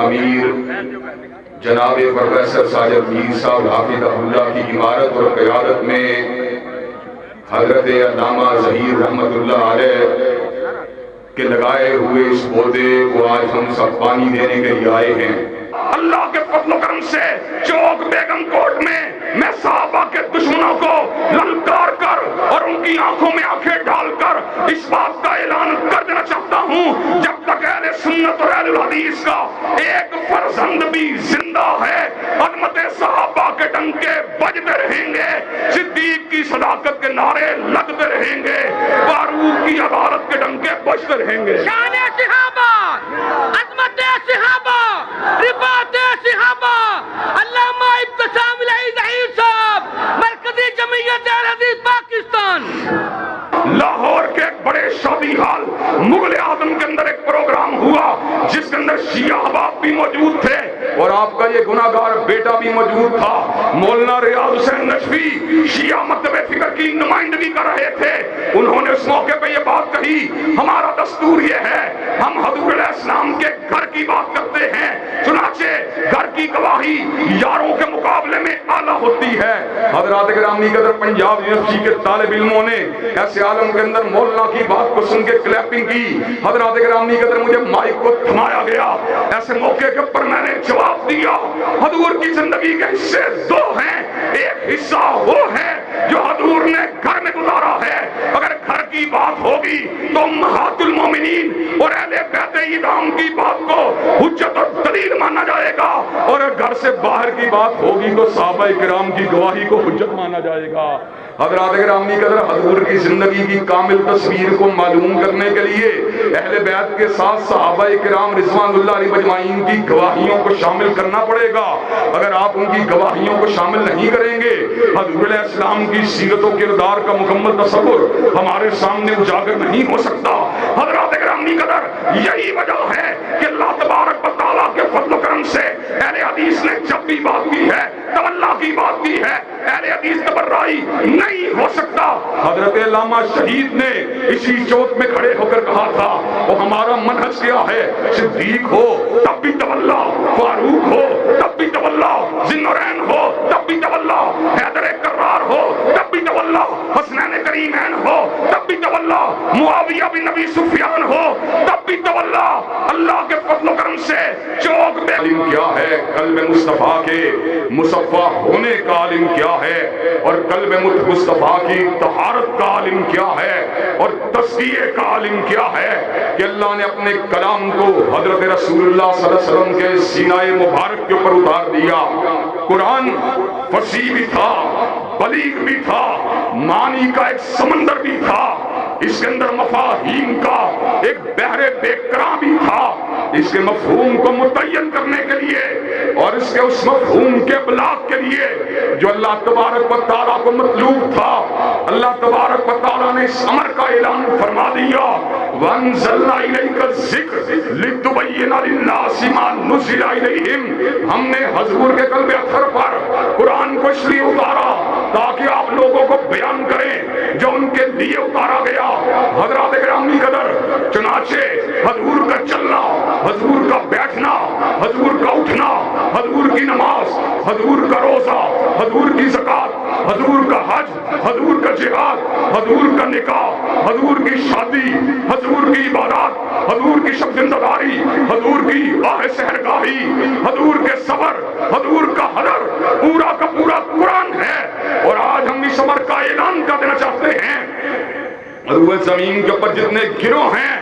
امیر جناب پروفیسر ساجد میر صاحب حافظہ اللہ کی عمارت اور قیادت میں حضرت علامہ ظہیر رحمت اللہ علیہ کے لگائے ہوئے اس پودے کو آج ہم سب پانی دینے کے لیے آئے ہیں۔ اللہ کے فضل و کرم سے چوک بیگم کوٹ میں صحابہ کے دشمنوں کو للکار کر اور ان کی آنکھوں میں آنکھیں ڈال کر اس بات کا اعلان کر دینا چاہتا ہوں، جب تک اہل سنت اور اہل الحدیث کا ایک فرزند بھی زندہ ہے، عظمت صحابہ کے ڈنکے بجتے رہیں گے، صدیق کی صداقت کے نعرے لگتے رہیں گے، فاروق کی عدالت کے ڈنکے بجتے رہیں گے۔ شان صحابہ، عظمت صحابہ، رفعت صحابہ، علامہ ابتسام الہی ظہیر صاحب، مرکزی جمعیت اہل حدیث پاکستان۔ لاہور کے ایک بڑے شادی حال مغل اعظم کے اندر ایک پروگرام ہوا جس کے اندر شیعہ احباب بھی موجود تھے اور آپ کا یہ گناہگار بیٹا بھی موجود تھا۔ مولانا ریاض حسین نجفی شیعہ مکتب فکر کی نمائندگی کر رہے تھے۔ انہوں نے اس موقع پہ یہ بات کہی، ہمارا دستور یہ ہے، ہم حضور علیہ السلام کے گھر کی بات کرتے ہیں، چنانچہ گھر کی گواہی یاروں کے مقابلے میں اعلیٰ ہوتی ہے۔ حضرات گرامی قدر پنجاب یونیورسٹی کے طالب علموں نے ایسے عالم کے اندر مولانا کی بات کو سن کے کلیپنگ کی۔ حضرات گرامی قدر مجھے مائک کو تھمایا گیا، ایسے موقع کے پر میں نے جواب دیا، حضور کی زندگی کے حصے دو ہیں، ایک حصہ وہ ہے جو حضور نے گھر میں گزارا ہے، اگر گھر کی بات ہوگی تو امہات المومنین اور اہل بیت اعظام کی بات کو حجت اور دلیل مانا جائے گا، اور اگر گھر سے باہر کی بات ہوگی تو صحابہ کرام کی گواہی کو حجت مانا جائے گا۔ حضرات گرامی قدر حضور کی زندگی کی کامل تصویر کو معلوم کرنے کے لیے اہل بیت کے ساتھ صحابہ کرام رضوان اللہ علیہ مجمعین کی گواہیوں کو شامل کرنا پڑے گا۔ اگر آپ ان کی گواہیوں کو شامل نہیں کریں گے، حضور علیہ السلام کی سیرت و کردار کا مکمل تصور ہمارے سامنے اجاگر نہیں ہو سکتا۔ حضرات گرامی قدر یہی وجہ ہے کہ اللہ تبارک و تعالیٰ کے فضل و کرم سے اہل حدیث نے جب بھی بات کی ہے، تولا کی بات کی ہے، اہل حدیث تبرئی نہیں ہو سکتا۔ حضرت علامہ شہید نے اسی چوک میں کھڑے ہو کر کہا تھا، وہ ہمارا منہج کیا ہے، صدیق ہو تب بھی تولا، فاروق ہو تب بھی تولا، ذی النورین ہو تب بھی تولا، حیدر کرار ہو تب بھی تولا، حسنین کریمین ہو تب بھی تولا، معاویہ بن ابی سفیان ہو تب بھی تولا۔ اللہ کے فضل و کرم سے چوک میں عالم کیا ہے، قلب مصطفیٰ کے مصفح ہونے کا عالم کیا ہے، اور قلب مصطفیٰ کی طہارت کا عالم کیا ہے، اور تزکیے کا عالم کیا ہے کہ اللہ نے اپنے کلام کو حضرت رسول اللہ صلی اللہ علیہ وسلم کے سینہ مبارک کے اوپر اتار دیا۔ قرآن فصیح بھی تھا، بلیغ بھی تھا، معنی کا ایک سمندر بھی تھا، اس کے اندر مفاہیم کا ایک بحر بے کراں بھی تھا، اس کے مفہوم کو متعین کرنے کے لیے اور اس کے اس مفہوم کے ابلاغ کے لیے جو اللہ تبارک و تعالیٰ کو مطلوب تھا، اللہ تبارک و تعالیٰ نے اس امر کا اعلان فرما دیا، وَأَنزَلْنَا إِلَيْكَ الذِّكْرَ لِتُبَيِّنَ لِلنَّاسِ مَا نُزِّلَ إِلَيْهِمْ۔ ہم نے حضور کے قلب اطہر پر قرآن کو اس لیے اتارا تاکہ آپ لوگوں کو بیان کریں جو ان کے لیے اتارا گیا۔ حضرات گرامی قدر چنانچہ حضور کا چلنا، حضور کا بیٹھنا، حضور کا اٹھنا، حضور کی نماز، حضور کا روزہ، حضور کی زکوٰۃ، حضور کا حج، حضور کا جہاد، حضور کا نکاح، حضور کی شادی، حضور کی عبادات، حضور کی شب زندہ داری، حضور کی آہ سحرگاہی، حضور کے صبر، حضور کا حضر، پورا کا پورا قرآن ہے۔ اور آج ہم اس امر کا اعلان کر دینا چاہتے ہیں، روئے زمین کے اوپر جتنے گروہ ہیں،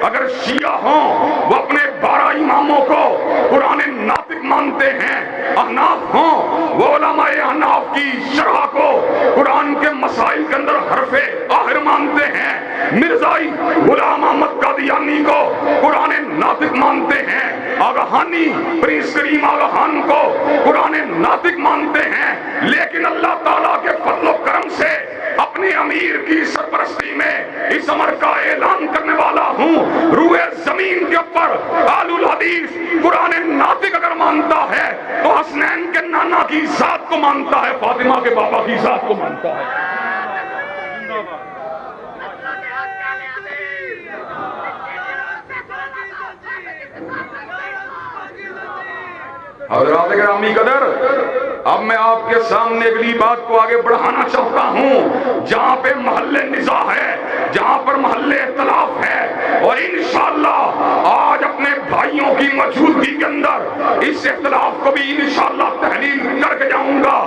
اگر شیعہ ہوں وہ اپنے 12 اماموں کو قرآن ناطق مانتے ہیں، احناف ہوں وہ علماء احناف کی شرح کو قرآن کے مسائل کے اندر حرف آخر مانتے ہیں، مرزائی غلام احمد قادیانی کو قرآن ناطق مانتے ہیں، آگاہانی پرنس کریم آگاہان کو قرآن ناطق مانتے ہیں، لیکن اللہ تعالیٰ کے فضل و کرم سے اپنے امیر کی سرپرستی میں اس امر کا اعلان کرنے والا ہوں، روئے زمین کے اوپر آل الحدیث قرآن ناطق اگر مانتا ہے تو حسنین کے نانا کی ذات کو مانتا ہے، فاطمہ کے بابا کی ذات کو مانتا ہے۔ حضرات گرامی قدر، اب میں آپ کے سامنے اگلی بات کو آگے بڑھانا چاہتا ہوں، جہاں پہ محل نزاع ہے، جہاں پر محل اختلاف ہے، اور انشاءاللہ آج اپنے بھائیوں کی موجودگی کے اندر اس اختلاف کو بھی انشاءاللہ تحلیل کر کے جاؤں گا۔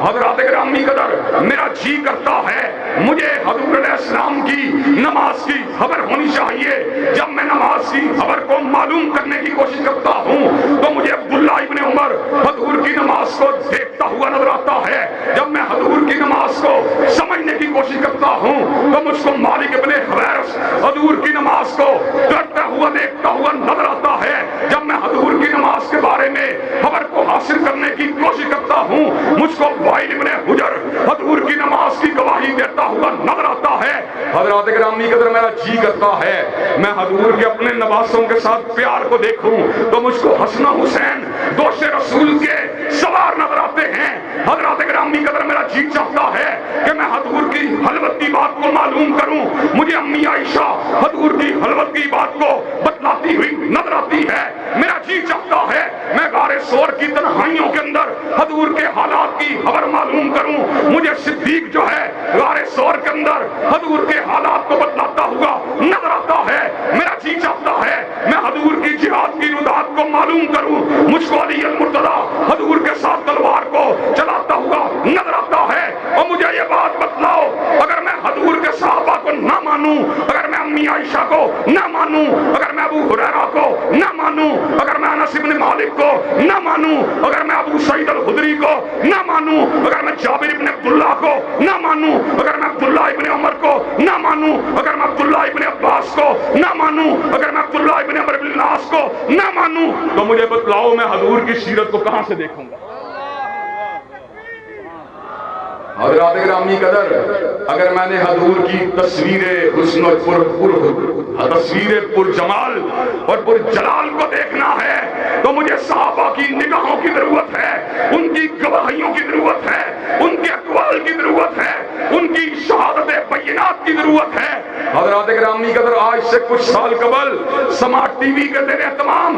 حضرات گرامی قدر، میرا جی کرتا ہے مجھے حضور علیہ السلام کی نماز کی خبر ہونی چاہیے۔ جب میں نماز کی خبر کو معلوم کرنے کی کوشش کرتا ہوں تو مجھے عبداللہ ابن عمر حضور کی نماز کو دیکھتا ہوا نظر آتا ہے۔ جب میں حضور کی نماز کو سمجھنے کی کوشش کرتا ہوں تو مجھ کو مالک ابن حویرث حضور کی نماز کو کرتا ہوا دیکھتا ہوا نظر آتا ہے۔ جب میں حضور کی نماز کے بارے میں خبر کو حاصل کرنے کی کوشش کرتا ہوں، مجھ کو وائل ابن حجر حضور کی نماز کی گواہی دیتا ہوا نظر آتا ہے۔ حضرات گرامی قدر، میرا جی کرتا ہے میں حضور کے اپنے نواسوں کے ساتھ پیار کو دیکھوں تو مجھ کو حسن حسین دوست رسول کے سوار نظر آتے ہیں۔ حضرات گرامی قدر، میرا جی چاہتا ہے کہ میں حضور کی حلوت کی بات کو معلوم کروں۔ مجھے امی عائشہ حضور کی حلوت کی بات کو بتلاتی ہوئی نظر آتی ہے۔ میرا جی چاہتا ہے میں غار ثور کی تنہائیوں کے اندر حضور کے حالات کی خبر معلوم کروں۔ مجھے صدیق جو ہے غار ثور کے اندر حضور کے حالات کو بتلاتا ہوا نظر آتا ہے۔ میرا جی چاہتا ہے میں حضور کی جہاد کی ردات کو معلوم کروں۔ مجھ کو علی المرتضی حضور کے ساتھ تلوار کو چلاتا ہوا نظر آتا ہے۔ اور مجھے یہ بات بتلاؤ، اگر میں حضور کے صحابہ کو نہ مانوں، اگر میں امی عائشہ کو نہ مانوں، اگر میں ابو ہریرہ کو نہ مانوں، اگر میں انس بن مالک کو نہ مانوں، اگر میں ابو سعید الخدری کو نہ مانوں، اگر میں جابر ابن عبداللہ کو نہ مانوں، اگر میں عبداللہ ابن عمر کو نہ مانوں، اگر میں عبداللہ ابن عباس کو نہ مانوں، اگر میں عبداللہ ابن عمر بن العاص کو نہ مانوں، تو مجھے بتلاؤ میں حضور کی سیرت کو کہاں سے دیکھوں گا؟ حضرات گرامی قدر، اگر میں نے حضور کی تصویر حسن و تصویر پر جمال اور پر جلال کو دیکھنا ہے تو مجھے صحابہ کی نگاہوں کی ضرورت ہے، ان کی گواہیوں کی ضرورت ہے، ان کے اقوال کی ضرورت ہے، ان کی شہادت بینات کی ضرورت ہے۔ حضرات گرامی قدر، آج سے کچھ سال قبل سماعت ٹی وی کے زیر اہتمام